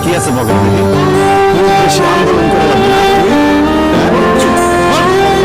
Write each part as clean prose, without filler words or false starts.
কি আছে বলেন দেখি? খুব বেশি আন্দোলন করে যাবে না জীবনে কোনোদিন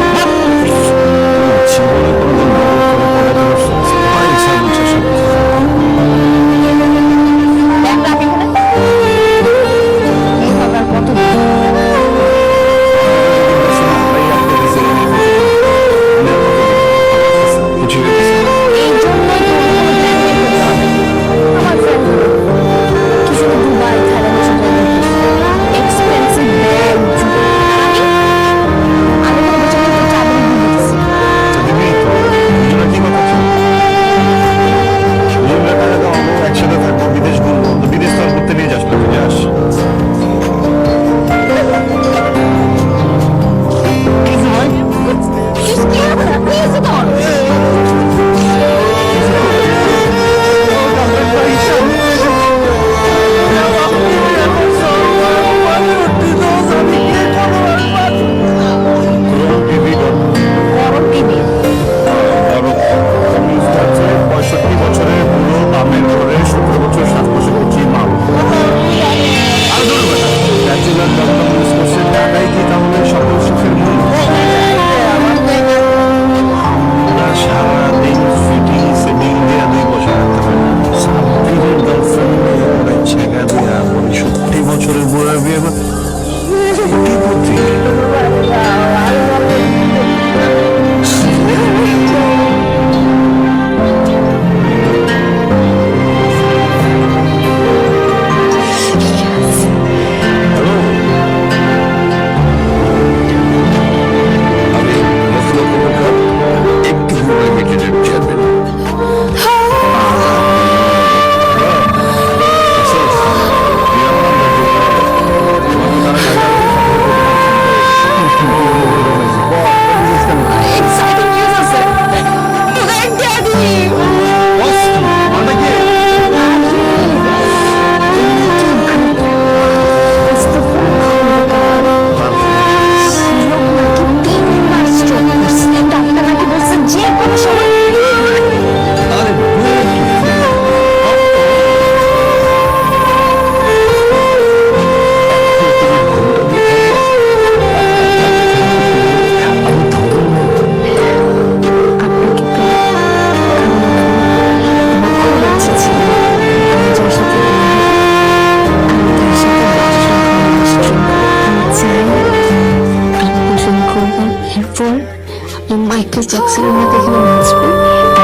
মাইকেল জ্যাকসনের মধ্যে এখানে নাচবে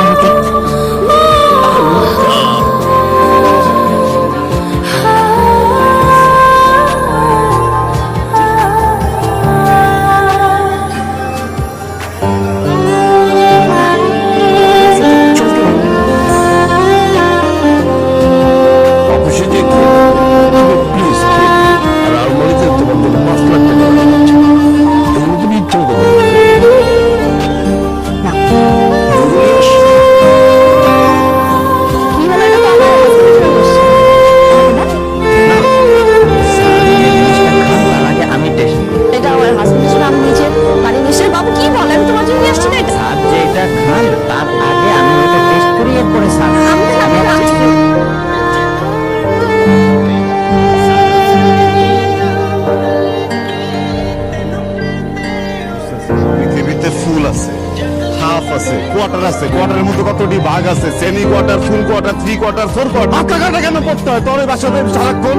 আর দেখবো। কোয়ার্টারের মধ্যে কতটি ভাগ আছে, সেমি কোয়ার্টার, ফুল কোয়ার্টার, 3 কোয়ার্টার, 4 কোয়ার্টার। মাথা কাটা কেন পড়তে হয় তোর বাসাতে সারাক্ষণ?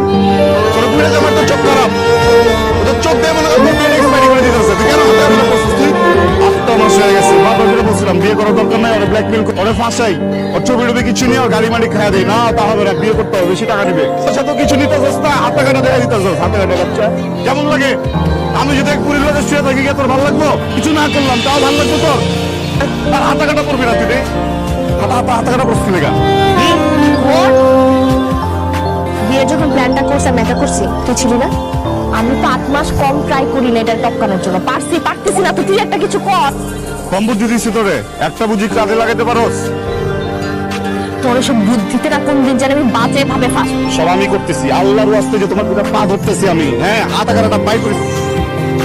তোর বুড়ে জামার তো চোখ খারাপ, ওদের চোখ দিয়ে মনে হয় এক্সপায়ারি করে দিতেছে। তুই কেন হাতে এখনো বসছিস? তুই 8টা মাস হয়ে গেছে, বারবার করে বলছিলাম বিয়ে করার দরকার নাই, ওরা ব্ল্যাকমেল ওরা ফাঁসাই, ওর ছবি টবি কিছু নিয়ে গাড়ি মাড়ি খাওয়া দেয় না, তা হবে না, বিয়ে করতে হবে, বেশি টাকা নিবে। সাথে কিছু নিতে চাস না, হাতে কাটা দেখা দিতে চাস, হাতে কাটা বাচ্চা কেমন লাগে? আমি যদি এক পুরীর লোকের শুয়ে থাকি তোর ভালো লাগবো? কিছু না করলাম তাও ভালো লাগতো তোর? আর হাতা কাটা পড়বি না তুই, হাতা কাটা পড়ছি লেগা। বিয়ে যখন প্ল্যানটা করছে আমি এটা করছি, তুই ছিলি না? আমি তো 8 মাস কম ট্রাই করি না এটা টপকানোর জন্য, পারতেছি না তো তুই একটা কিছু কর। কম বুদ্ধি দিচ্ছি তোরে, একটা বুঝি কাজে লাগাতে পারোস? তোর সব বুদ্ধিতে না কোন দিন যেন আমি বাজে ভাবে ফাঁস। সব আমি করতেছি, আল্লাহর ওয়াস্তে যে তোমার দুটা পা ধরতেছি আমি, হ্যাঁ হাত আগারটা পাই করেছি।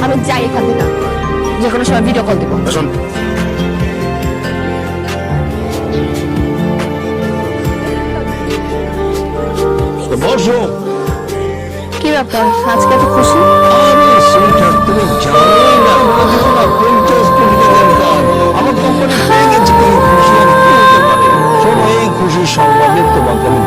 আমি যাই এখান থেকে, যে কোনো সময় ভিডিও কল দেবো। শোন, বসো। কি ব্যাপার আজকে এত খুশি? আরে সুইটার, তুমি জানোই না কোনোদিনও না 50 কোটি টাকার কাজ আমার কোম্পানি পেয়ে গেছে। তুমি খুশি আর কি হতে পারে? শোনো, এই খুশির সংবাদে তোমাকে আমি